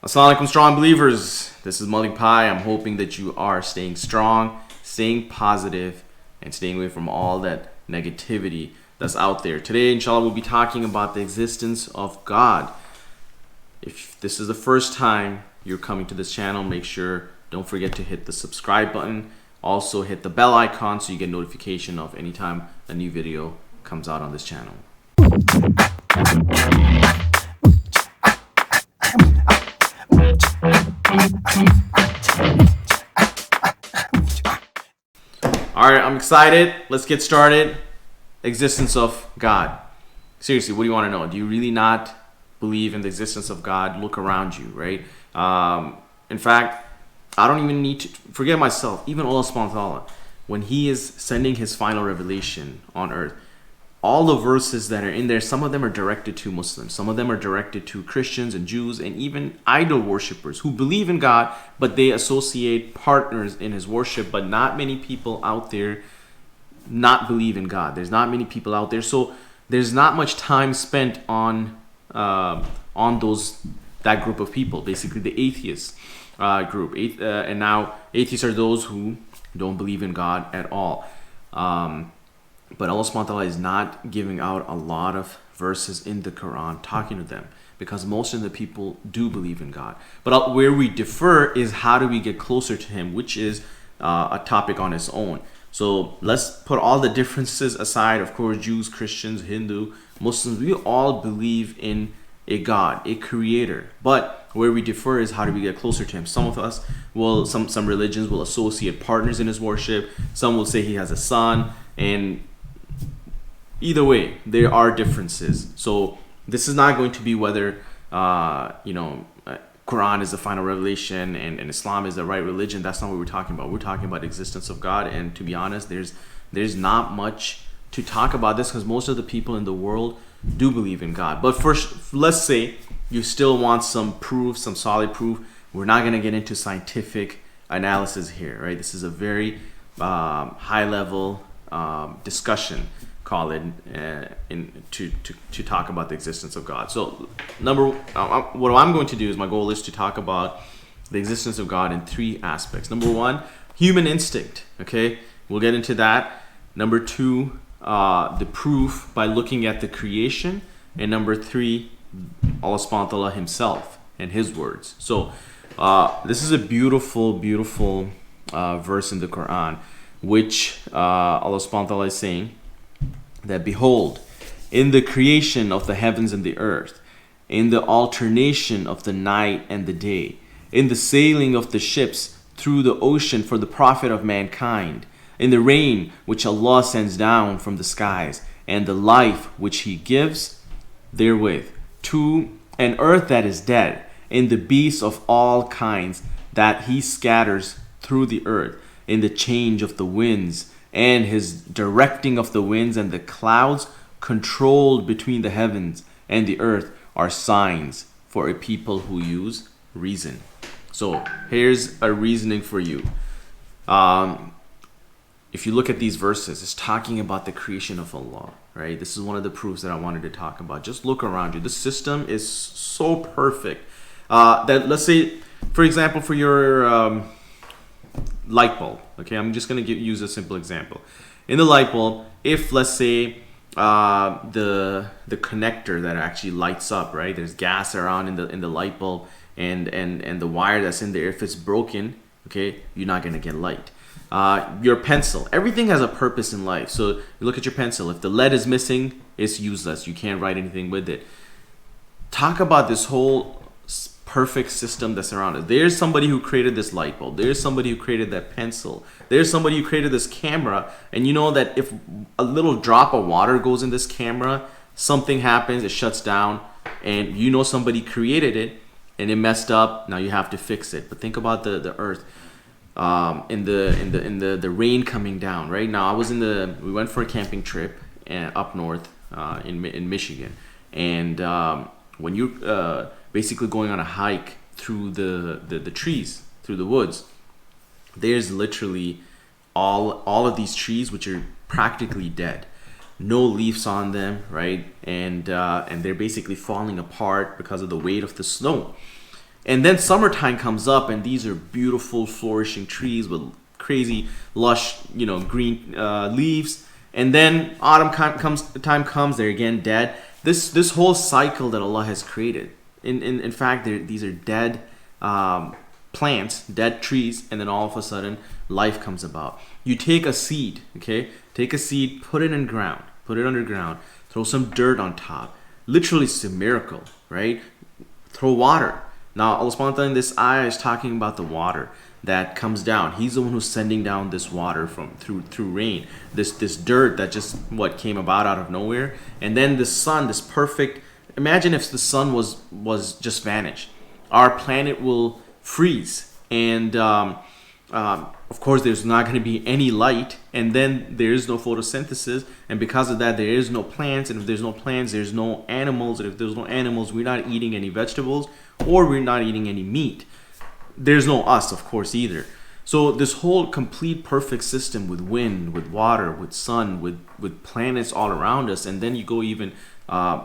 Assalamu alaikum, strong believers. This is Malik Bhai. I'm hoping that you are staying strong, staying positive, and staying away from all that negativity that's out there. Today, inshallah, we'll be talking about the existence of God. If this is the first time you're coming to this channel, don't forget to hit the subscribe button. Also, hit the bell icon so you get notification of anytime a new video comes out on this channel. Alright, I'm excited. Let's get started. Existence of God. Seriously, what do you want to know? Do you really not believe in the existence of God? Look around you, right? In fact, I don't even need to forget myself. Even Allah subhanahu wa ta'ala, when He is sending His final revelation on earth, all the verses that are in there, some of them are directed to Muslims, some of them are directed to Christians and Jews and even idol worshippers who believe in God, but they associate partners in His worship. But not many people out there not believe in God. There's not many people out there, so there's not much time spent on that group of people, basically the atheist group. And now atheists are those who don't believe in God at all. But Allah subhanahu wa ta'ala is not giving out a lot of verses in the Quran talking to them, because most of the people do believe in God. But where we differ is how do we get closer to Him, which is a topic on its own. So let's put all the differences aside. Of course, Jews, Christians, Hindu, Muslims, we all believe in a God, a creator. But where we differ is how do we get closer to Him. Some of us will, some religions will associate partners in His worship. Some will say He has a son, and either way, there are differences. So this is not going to be whether Quran is the final revelation and Islam is the right religion. That's not what we're talking about. We're talking about the existence of God. And to be honest, there's not much to talk about this, because most of the people in the world do believe in God. But first, let's say you still want some proof, some solid proof. We're not going to get into scientific analysis here, right? This is a very high level discussion, call it, to talk about the existence of God. So what I'm going to do is, my goal is to talk about the existence of God in three aspects. Number one, human instinct. Okay, we'll get into that. Number two, the proof by looking at the creation. And number three, Allah subhanahu wa ta'ala Himself and His words. So this is a beautiful verse in the Quran, which Allah subhanahu wa ta'ala is saying that, behold, in the creation of the heavens and the earth, in the alternation of the night and the day, in the sailing of the ships through the ocean for the profit of mankind, in the rain which Allah sends down from the skies, and the life which He gives therewith, to an earth that is dead, in the beasts of all kinds that He scatters through the earth, in the change of the winds, and His directing of the winds and the clouds controlled between the heavens and the earth, are signs for a people who use reason. So here's a reasoning for you. If you look at these verses, it's talking about the creation of Allah, right? This is one of the proofs that I wanted to talk about. Just look around you. The system is so perfect that, let's say, for example, for your light bulb. Okay, I'm just going to use a simple example. In the light bulb, if, let's say, the connector that actually lights up, right? There's gas around in the light bulb, and the wire that's in there, if it's broken, okay, you're not going to get light. Your pencil, everything has a purpose in life. So you look at your pencil. If the lead is missing, it's useless. You can't write anything with it. Talk about this whole perfect system that's around us. There's somebody who created this light bulb. There's somebody who created that pencil. There's somebody who created this camera. And you know that if a little drop of water goes in this camera, something happens, it shuts down, and you know somebody created it and it messed up. Now you have to fix it. But think about the earth. In the rain coming down. Right now, we went for a camping trip up north in Michigan, and when you're basically going on a hike through the trees, through the woods, there's literally all of these trees which are practically dead, no leaves on them, right? And they're basically falling apart because of the weight of the snow. And then summertime comes up, and these are beautiful, flourishing trees with crazy, lush, green leaves. And then time comes, they're again dead. This whole cycle that Allah has created. In fact, these are dead plants, dead trees, and then all of a sudden, life comes about. You take a seed, okay? Take a seed, put it in ground, put it underground, throw some dirt on top. Literally, it's a miracle, right? Throw water. Now, Allah subhanahu wa ta'ala in this ayah is talking about the water that comes down. He's the one who's sending down this water through rain. This dirt that just came about out of nowhere. And then the sun, this perfect. Imagine if the sun was just vanished. Our planet will freeze, and of course there's not going to be any light, and then there is no photosynthesis, and because of that there is no plants, and if there's no plants there's no animals, and if there's no animals we're not eating any vegetables, or we're not eating any meat. There's no us, of course, either. So this whole complete perfect system with wind, with water, with sun, with planets all around us, and then you go even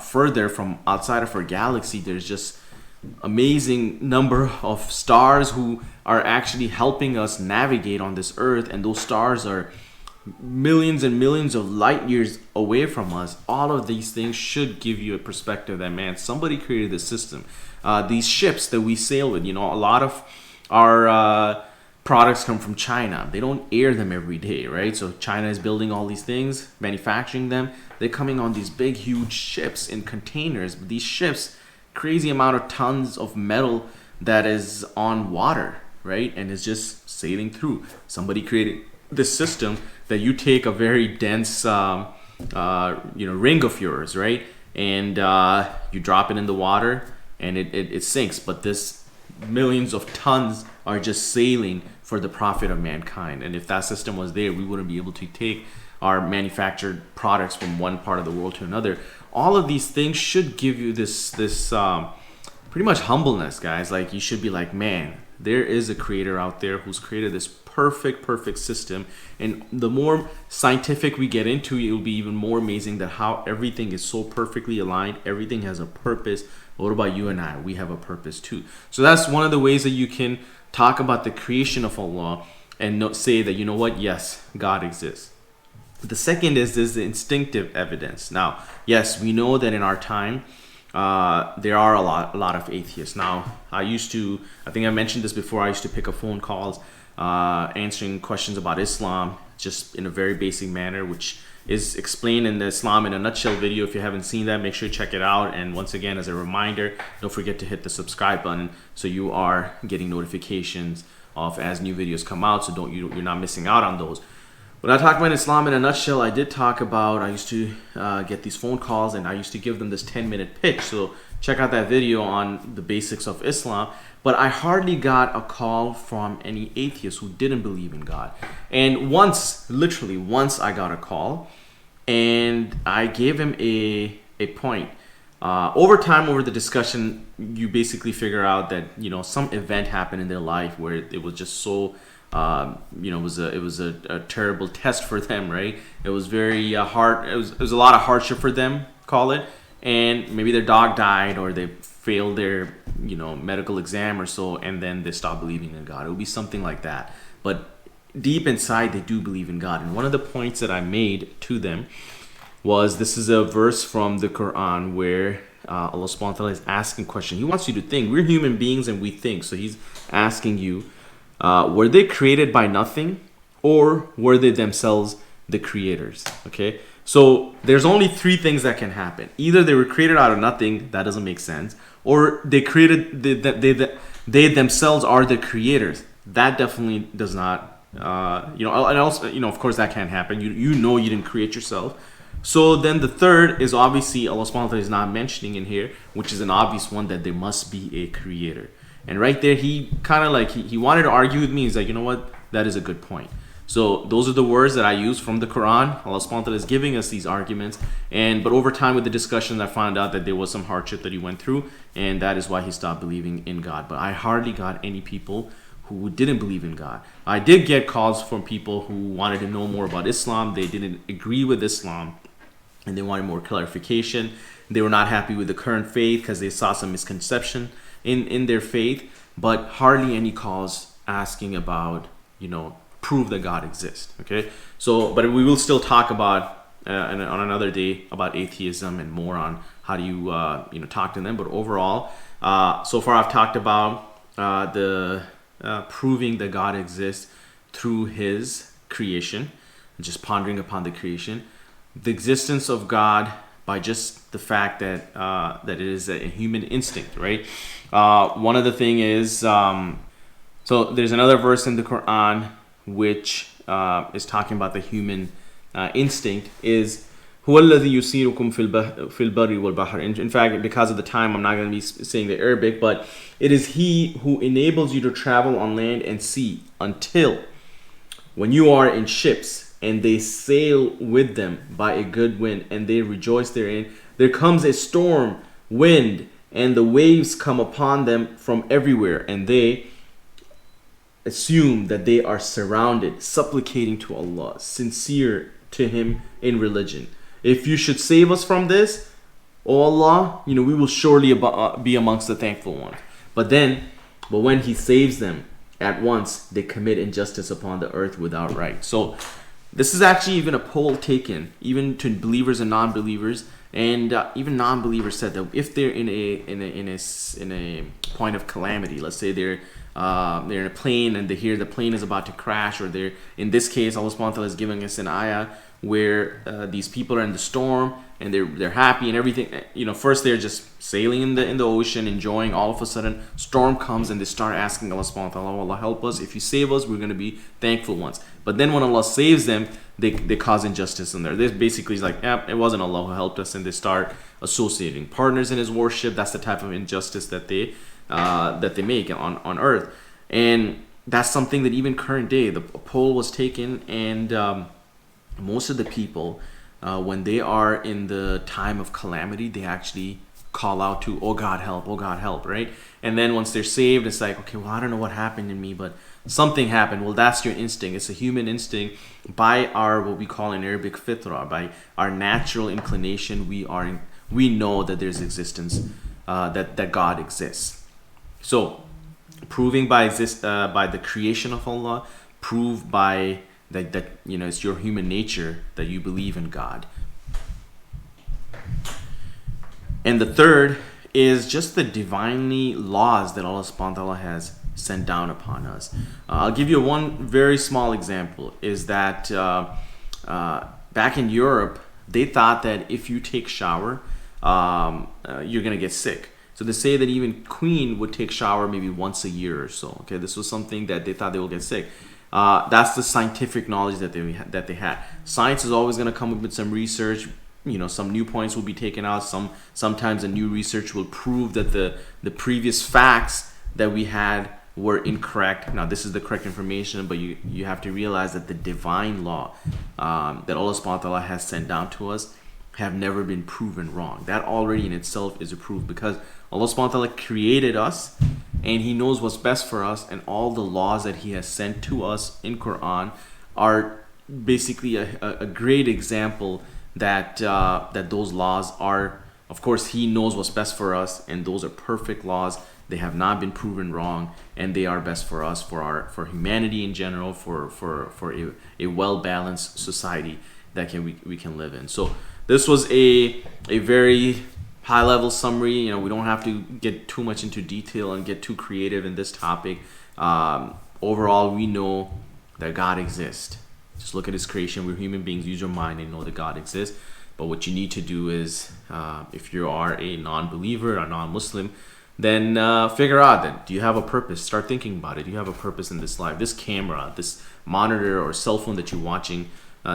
further from outside of our galaxy, there's just amazing number of stars who are actually helping us navigate on this earth, and those stars are millions and millions of light years away from us. All of these things should give you a perspective that, man, somebody created this system. These ships that we sail with, a lot of our products come from China. They don't air them every day, right? So China is building all these things, manufacturing them. They're coming on these big, huge ships in containers. But these ships, crazy amount of tons of metal that is on water, right? And it's just sailing through. Somebody created this system that you take a very dense, ring of yours, right? And you drop it in the water, and it sinks. But this millions of tons are just sailing for the profit of mankind. And if that system was there, we wouldn't be able to take our manufactured products from one part of the world to another. All of these things should give you this pretty much humbleness, guys. Like, you should be like, man, there is a creator out there who's created this perfect system. And the more scientific we get into it, will be even more amazing that how everything is so perfectly aligned. Everything has a purpose. What about you and I? We have a purpose too. So that's one of the ways that you can talk about the creation of Allah and say that, you know what, yes, God exists. The second is the instinctive evidence. Now, yes, we know that in our time, there are a lot of atheists. Now, I think I mentioned this before, I used to pick up phone calls, answering questions about Islam, just in a very basic manner, which is explained in the Islam in a Nutshell video. If you haven't seen that, make sure you check it out. And once again, as a reminder, don't forget to hit the subscribe button so you are getting notifications of as new videos come out, so you're not missing out on those. When I talk about Islam in a nutshell, I did talk about, I used to get these phone calls, and I used to give them this 10-minute pitch. So check out that video on the basics of Islam. But I hardly got a call from any atheist who didn't believe in God. And literally once I got a call, and I gave him a point. Over time, over the discussion, you basically figure out that, some event happened in their life where it was just so, it was a terrible test for them, right? It was very hard. It was a lot of hardship for them, call it. And maybe their dog died, or they failed their, medical exam or so, and then they stopped believing in God. It would be something like that. But deep inside, they do believe in God. And one of the points that I made to them was, this is a verse from the Quran where Allah subhanahu wa ta'ala is asking a question. He wants you to think. We're human beings and we think. So he's asking you, were they created by nothing, or were they themselves the creators? Okay, so there's only three things that can happen. Either they were created out of nothing, that doesn't make sense, or they they themselves are the creators. That definitely does not, and also, of course that can't happen. You didn't create yourself. So then the third is obviously Allah subhanahu wa ta'ala is not mentioning in here, which is an obvious one, that there must be a creator. And right there, he kind of he wanted to argue with me. He's like, you know what? That is a good point. So those are the words that I use from the Quran. Allah subhanahu wa ta'ala is giving us these arguments. But over time with the discussion, I found out that there was some hardship that he went through. And that is why he stopped believing in God. But I hardly got any people who didn't believe in God. I did get calls from people who wanted to know more about Islam. They didn't agree with Islam, and they wanted more clarification. They were not happy with the current faith because they saw some misconception. in their faith, but hardly any calls asking about, prove that God exists. Okay, so but we will still talk about on another day about atheism and more on how do you talk to them. But overall, so far I've talked about the proving that God exists through His creation, just pondering upon the creation, the existence of God by just the fact that that it is a human instinct, right? One of the thing is, so there's another verse in the Quran which is talking about the human instinct is هو الذي يسيركم في البر والبحر. In fact, because of the time, I'm not going to be saying the Arabic, but it is He who enables you to travel on land and sea until when you are in ships and they sail with them by a good wind and they rejoice therein, there comes a storm, wind, and the waves come upon them from everywhere, and they assume that they are surrounded, supplicating to Allah, sincere to Him in religion. If you should save us from this, O Allah, we will surely be amongst the thankful ones. But when He saves them, at once they commit injustice upon the earth without right. So this is actually even a poll taken, even to believers and non-believers, and even non-believers said that if they're in a point of calamity, let's say they're in a plane and they hear the plane is about to crash, or they're, in this case, Allah subhanahu wa ta'ala is giving us an ayah where these people are in the storm and they're happy and everything. First they're just sailing in the ocean, enjoying. All of a sudden, storm comes and they start asking Allah subhanahu wa ta'ala, Allah help us. If you save us, we're going to be thankful ones. But then when Allah saves them, they cause injustice in there. This basically is like, it wasn't Allah who helped us, and they start associating partners in His worship. That's the type of injustice that they make on earth. And that's something that even current day, the poll was taken, and most of the people, when they are in the time of calamity, they actually call out to, oh God help, right? And then once they're saved, it's like, okay, well, I don't know what happened in me, but something happened. Well, that's your instinct. It's a human instinct. By our, what we call in Arabic, fitra, by our natural inclination, we know that there's existence, that God exists. So proving by the creation of Allah, prove by that it's your human nature that you believe in God. And the third is just the divinely laws that Allah subhanahu wa ta'ala has sent down upon us. I'll give you one very small example, is that back in Europe, they thought that if you take shower, you're going to get sick. So they say that even Queen would take shower maybe once a year or so. Okay, this was something that they thought they would get sick. That's the scientific knowledge that they had. Science is always going to come up with some research. Some new points will be taken out. Sometimes a new research will prove that the previous facts that we had were incorrect. Now this is the correct information, but you have to realize that the divine law that Allah subhanahu wa ta'ala has sent down to us have never been proven wrong. That already in itself is a proof, because Allah subhanahu wa ta'ala created us and He knows what's best for us, and all the laws that He has sent to us in Quran are basically a great example that those laws are, of course, He knows what's best for us, and those are perfect laws. They have not been proven wrong, and they are best for us, for humanity in general, for a well-balanced society that we can live in. So this was a very high-level summary. We don't have to get too much into detail and get too creative in this topic. Overall, we know that God exists. Just look at His creation. We're human beings. Use your mind and know that God exists. But what you need to do is, if you are a non-believer, a non-Muslim, then figure out that, do you have a purpose? Start thinking about it. Do you have a purpose in this life? This camera, this monitor or cell phone that you're watching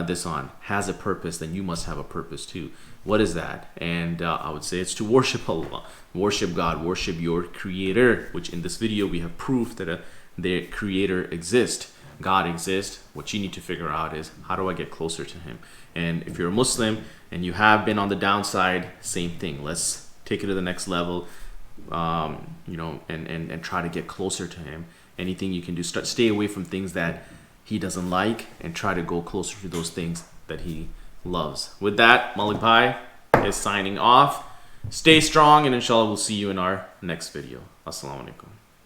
this on has a purpose. Then you must have a purpose too. What is that? And I would say it's to worship Allah, worship God, worship your Creator, which in this video we have proof that the Creator exists. God exists. What you need to figure out is, how do I get closer to Him? And if you're a Muslim and you have been on the downside, same thing. Let's take it to the next level, and try to get closer to Him. Anything you can do, stay away from things that He doesn't like, and try to go closer to those things that He loves. With that, Malik Bhai is signing off. Stay strong, and inshallah we'll see you in our next video. Assalamu alaikum.